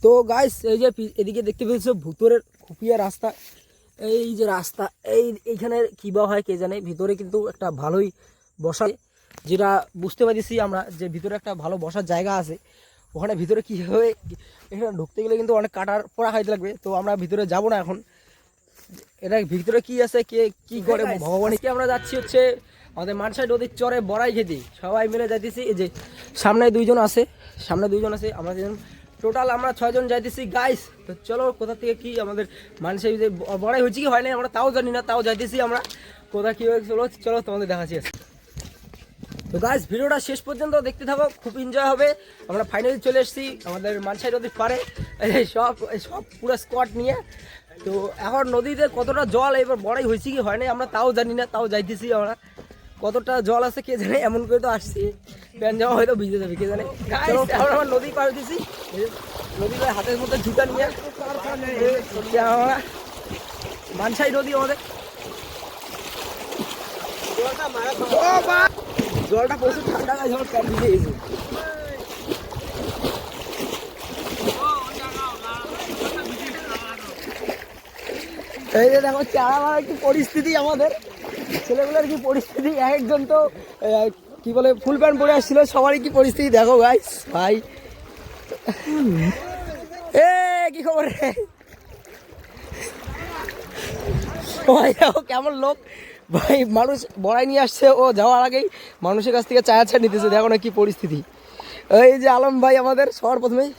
তো গাইস এই যে এদিকে দেখতে পেয়েছো ভুতুরের খুপিয়া রাস্তা, এই যে রাস্তা এইখানে কি বা হয় কে জানে। ভিতরে কিন্তু একটা ভালোই বসার, যেটা বুঝতে পারছি আমরা যে ভিতরে একটা ভালো বসার জায়গা আছে। ওখানে ভিতরে কি হবে, এখানে ঢুকতে গেলে কিন্তু অনেক কাটার পড়া খাইতে লাগবে। তো আমরা ভিতরে যাব না এখন, এটা ভিতরে কি আছে কে কি করে ভগবানকে। আমরা যাচ্ছি হচ্ছে আমাদের মানসাই নদীর চরে বড়াই খেতে, সবাই মিলে যাইতেছি। এই যে সামনে দুইজন আছে, আমরা টোটাল আমরা 6 জন যাইতেছি গাইস। তো চলো কোথা থেকে কি আমাদের মানসাই যে বড়াই হয়েছে কি হয় না আমরা তাও জানি না, তাও যাইতেছি আমরা কোথা কি হয়ে। চলো চলো তোমাদের দেখাচ্ছি। তো গাইস ভিডিওটা শেষ পর্যন্ত দেখতে থাকো, খুব এনজয় হবে। আমরা ফাইনালি চলে এসেছি আমাদের মানসাই নদীর পাড়ে, সব সব পুরো স্কোয়াড নিয়ে। তো এখন নদীতে কতটা জল এবার বড়াই হয়েছে কি হয় না আমরা তাও জানি না, তাও যাইতেছি আমরা। কতটা জল আছে কে জানে, এমন করে তো আসছি প্যান্ট জামা হয়তো ভিজে যাবে কে জানে। এখন আমরা নদী পার দিছি, নদী হাতের মধ্যে জুতা নিয়ে আমরা মানসাই নদী আমাদের। জলটা প্রচুর ঠান্ডা, গাছ আমার প্যান্ট ভিজে গেছে। এই যে দেখো চারা মারার কি পরিস্থিতি, আমাদের ছেলেগুলোর কি পরিস্থিতি। একজন তো কি বলে ফুল প্যান্ট পরে আসছিল, সবারই কি পরিস্থিতি দেখো গাইস। ভাই এ কি খবর রে ভাই, দেখো কেমন লোক ভাই। মানুষ বড়াই নিয়ে আসছে, ও যাওয়ার আগেই মানুষের কাছ থেকে চায়া চা নিতেছে, দেখো না কি পরিস্থিতি। এই যে আলম ভাই আমাদের সবার প্রথমেই,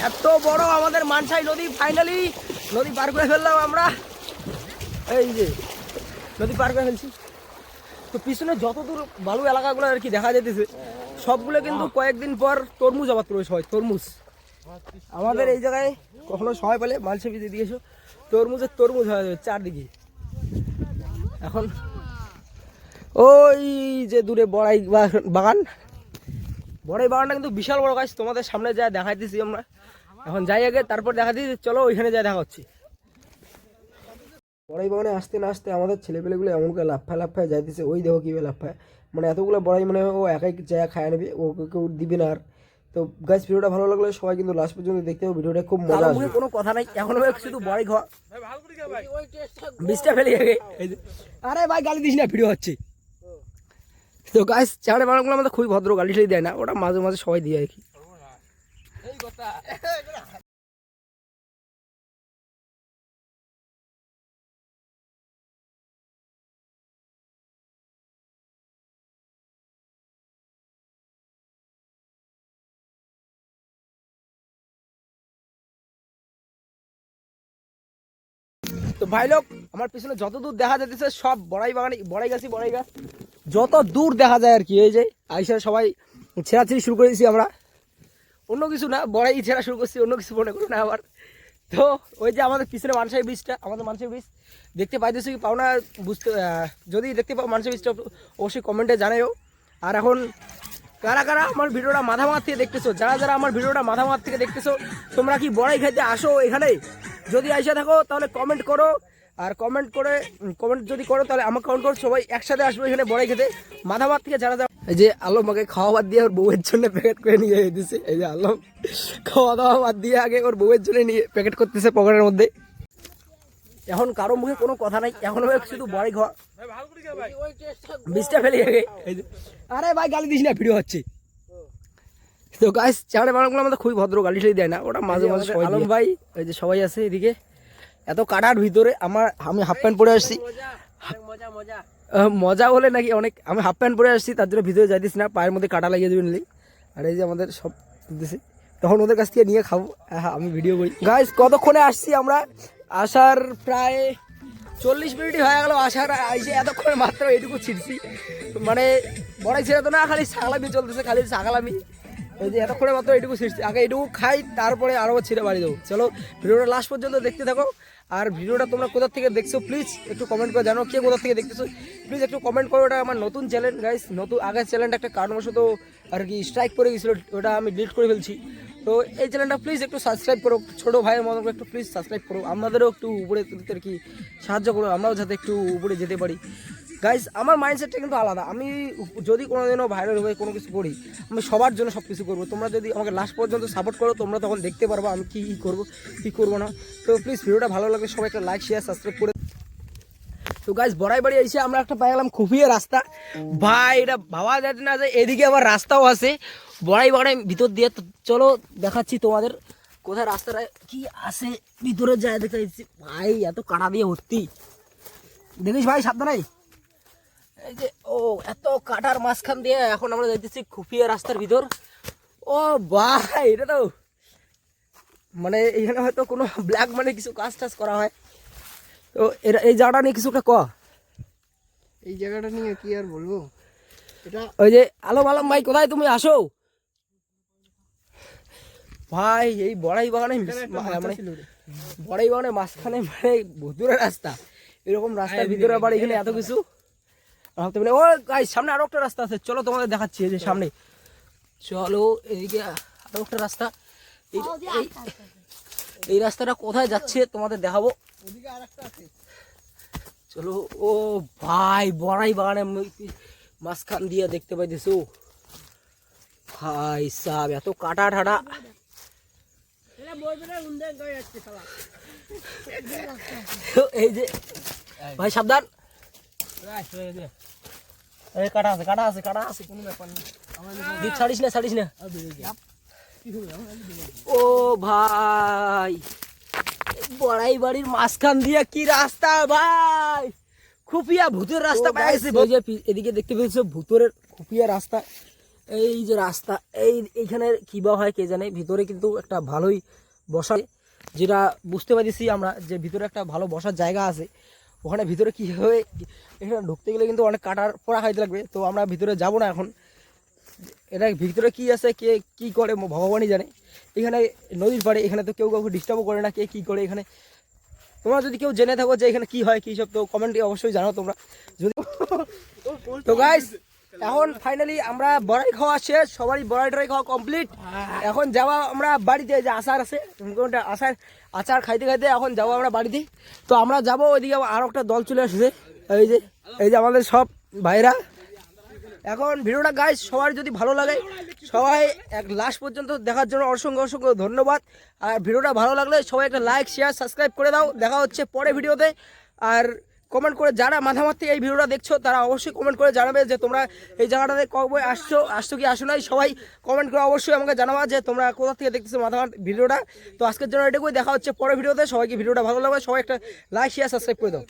এত বড় আমাদের মানসাই নদী, ফাইনালি নদী পার করে ফেললাম আমরা। এই যে নদী পার করে ফেলছি। তো পিছনে যতদূর বালু এলাকাগুলো আর কি দেখা যেতেছে, সবগুলো কিন্তু কয়েকদিন পর তরমুজ আবাদ করে হয়। তরমুজ আমাদের এই জায়গায় কখনো সময় পেলে মানসে বিজে দিয়েছো, তরমুজ হয়ে যাবে চারদিকে। এখন ওই যে দূরে বড়াই বাগানটা কিন্তু বিশাল বড় গাছ, তোমাদের সামনে যা দেখাইতেছি আমরা। এখন যাই আগে, তারপর দেখা দিচ্ছি, চলো ওইখানে যা দেখা হচ্ছে। বড়াই বাগানে আসতে না আসতে আমাদের ছেলেপেলেগুলো এমন করে লাফায় যাইতেছে। ওই দেখো কীভাবে লাফায়, মানে এতগুলো বড়াই মানে ও একাই জায়গা খায় নেবে, ওকে কেউ দিবে না আর। তো গাইস ভিডিওটা ভালো লাগলে সবাই কিন্তু লাস্ট পর্যন্ত দেখতে হবে, ভিডিওটা খুব মজা আসবে। কোনো কথা নাই, এখন শুধু বড়াই খাওয়া, বিষটা ফেলে আগে। আরে ভাই গালি দিস না, ভিডিও হচ্ছে। তো গাইস চাঁড়ে বানাগুলো আমাদের খুবই ভদ্র, গালি টালি দেয় না, ওটা মাঝে মাঝে সবাই দিয়ে আর কি। তো ভাই লোক আমার পিছনে যত দূর দেখা যাচ্ছে সব বড়াই গাছ যত দূর দেখা যায় আর কি। এই যে আইসা সবাই ছেঁড়াছিড়ি শুরু করে দিয়েছি আমরা, অন্য কিছু না, বড়াই ছেঁড়া শুরু করছি, অন্য কিছু মনে করো না আবার। তো ওই যে আমাদের পিছনে মানসাই ব্রিজটা, আমাদের মানসাই ব্রিজ দেখতে পাইতেছি কি পাও না বুঝতে, যদি দেখতে পাও মানসাই ব্রিজটা অবশ্যই কমেন্টে জানাইও। আর এখন কারা কারা আমার ভিডিওটা মাথামাত থেকে দেখতেছো, যারা আমার ভিডিওটা মাথামাত থেকে দেখতেছো, তোমরা কি বড়াই খেতে আসো এখানে? যদি আইসা থাকো তাহলে কমেন্ট করো, আর কমেন্ট যদি করো তাহলে আমার কমেন্ট করো, সবাই একসাথে আসবো এখানে বড়াই খেতে মাথামাত থেকে। যারা এই যে আলম আগে খাওয়া বাদ দিয়ে ওর বউয়ের জন্য প্যাকেট করে নিয়ে দিতেছে। এই যে আলম খাওয়া দাওয়া বাদ দিয়ে আগে ওর বউয়ের জন্য নিয়ে প্যাকেট করতেছে পকেটের মধ্যে। এখন কারো মুখে কোনো কথা নাই, এখন শুধু বড়াই খাওয়া, বিষটা ফেলে আগে। আরে ভাই গালি দিস না, ভিডিও হচ্ছে। তো গাইস চাঁড়ে বানাগুলো আমাদের খুবই ভদ্র, গালি টালি দেয় না, ওটা মাঝে মাঝে সবাই। আলম ভাই এই যে সবাই আছে এদিকে, এত কাটার ভিতরে আমি হাফ প্যান্ট পরে আসছি। মজা বলে নাকি অনেক, আমি হাফ প্যান্ট পরে আসছি তার জন্য ভিতরে যাইতেছি না, পায়ের মধ্যে কাটা লাগিয়ে দেবেন। আর এই যে আমাদের সব দিতেছে, তখন ওদের কাছ থেকে নিয়ে খাবো। হ্যাঁ আমি ভিডিও করি। গাইস কতক্ষণে আসছি আমরা, আসার প্রায় 40 মিনিটই হয়ে গেল আসার, আইসে এতক্ষণে মাত্র এটুকু ছিটছি। মানে বড়াই ছেড়ে তো না, খালি ছাগলামি চলতেছে, খালি ছাগলামি। এই যে এতক্ষণে মাত্র এটুকু ছিটছি, আগে এটুকু খাই তারপরে আরও ছিঁড়ে বাড়ি দেবো। চলো ভিডিওটা লাস্ট পর্যন্ত দেখতে থাকো। আর ভিডিওটা তোমরা কোথা থেকে দেখছো প্লিজ একটু কমেন্ট করে জানো, কে কোথা থেকে দেখতেছো প্লিজ একটু কমেন্ট করো। ওটা আমার নতুন চ্যানেল গাইস, নতুন আগের চ্যানেলটা একটা কারণবশত আর কি স্ট্রাইক করে গেছিলো, ওটা আমি ডিলিট করে ফেলছি। তো এই চ্যানেলটা প্লিজ একটু সাবস্ক্রাইব করো, ছোটো ভাইয়ের মতো একটু প্লিজ সাবস্ক্রাইব করো, আমাদেরও একটু উপরে আর কি সাহায্য করো, আমরাও যাতে একটু উপরে যেতে পারি। গাইস আমার মাইন্ডসেটটা কিন্তু আলাদা। আমি যদি কোনোদিনও ভাইরাল হয়ে কোনো কিছু করি, আমি সবার জন্য সব কিছু করবো। তোমরা যদি আমাকে লাস্ট পর্যন্ত সাপোর্ট করো, তোমরা তখন দেখতে পারবো আমি কী করবো কী করবো না। তো প্লিজ ভিডিওটা ভালো লাগলে সবাই একটা লাইক শেয়ার সাবস্ক্রাইব করে। তো গাইস বড়াই বাড়ি এসে আমরা একটা পাই গেলাম খুফিয়া রাস্তা। ভাই এটা ভাবা যাচ্ছে না যে এদিকে আবার রাস্তাও আছে বড়াই ভিতর দিয়ে। তো চলো দেখাচ্ছি তোমাদের কোথায় রাস্তাটা কি আছে, ভিতরে যায় দেখতে দিচ্ছি। ভাই এত কাটা দিয়ে ভর্তি, দেখিস ভাই সাবধানে। এই যে ও এত কাটার মাঝখান দিয়ে এখন আমরা যাইতেছি খুফিয়া রাস্তার ভিতর। ও ভাই এটা তো মানে এখানে হয়তো কোনো ব্ল্যাক মানে কিছু কাজ টাজ করা হয়। তো এরা এই জায়গাটা নিয়ে কিছু একটা এই জায়গাটা নিয়ে কি আর বলবো। এটা ওই যে আলম আলম ভাই কোথায় তুমি আসো ভাই। এই বড়াই বাগানে মানে বড়াই বাগানের মাঝখানে মানে ভুতুরে রাস্তা, এরকম রাস্তার ভিতরে আবার এখানে এত কিছু। ও গাইস সামনে আরো একটা রাস্তা আছে, চলো তোমাদের দেখাচ্ছি। এই যে সামনে চলো, এদিকে আরো একটা রাস্তা। এই রাস্তাটা কোথায় যাচ্ছে তোমাদের দেখাবো, চলো। ও ভাই বড়াই বাগানের মাঝখান দিয়ে দেখতে পাইতেছো ভাই সাহেব এত কাটা ঠাটা। এই যে ভাই সাবধান, কাটা আছে কাটা আছে কাটা আছে, কোনো ব্যাপার না, ছাড়িস না ছাড়িস না। ও ভাই বড়াই বাড়ির মাঝখান দিয়ে কি রাস্তা ভাই, খুফিয়া ভূতের রাস্তা পাওয়া গেছে। এদিকে দেখতে পেয়েছো ভূতের খুফিয়া রাস্তা। এই যে রাস্তা এইখানে কি বা হয় কে জানে, ভিতরে কিন্তু একটা ভালোই বসার, যেটা বুঝতে পারছি আমরা যে ভিতরে একটা ভালো বসার জায়গা আছে। ওখানে ভিতরে কি হবে, এখানে ঢুকতে গেলে কিন্তু অনেক কাটার পড়া খাইতে লাগবে। তো আমরা ভিতরে যাব না এখন, এটা ভিতরে কি আছে কে কি করে ভগবানই জানে। এখানে নদীর পাড়ে, এখানে তো কেউ কাউকে ডিস্টার্বও করে না, কে কি করে এখানে। তোমরা যদি কেউ জেনে থাকো যে এখানে কি হয় কি সব, তো কমেন্টে অবশ্যই জানাও তোমরা যদি। তো গাইস এখন ফাইনালি আমরা বড়াই খাওয়া শেষ, সবারই বড়াই টড়াই খাওয়া কমপ্লিট। এখন যাওয়া আমরা বাড়িতে, যে আচার আছে আচার খাইতে খাইতে এখন যাবো আমরা বাড়িতে। তো আমরা যাবো ওইদিকে, আরও একটা দল চলে আসছে। এই যে আমাদের সব ভাইরা। এখন ভিডিওটা গাইস সবার যদি ভালো লাগে, সবাই এক লাস্ট পর্যন্ত দেখার জন্য অসংখ্য অসংখ্য ধন্যবাদ। আর ভিডিওটা ভালো লাগলে সবাই একটা লাইক শেয়ার সাবস্ক্রাইব করে দাও। দেখা হচ্ছে পরে ভিডিওতে। আর কমেন্ট করে যারা মাঝামাঝি এই ভিডিওটা দেখছো তারা অবশ্যই কমেন্ট করে জানাবে যে তোমরা এই জায়গাটাতে কবে আসছো কি আসো নাই। সবাই কমেন্ট করে অবশ্যই আমাকে জানাবা যে তোমরা কোথা থেকে দেখতেছো মাঝামাঝি ভিডিওটা। তো আজকের জন্য এটুকুই, দেখা হচ্ছে পরে ভিডিওতে। সবাইকে ভিডিওটা ভালো লাগবে, সবাই একটা লাইক শেয়ার সাবস্ক্রাইব করে দাও।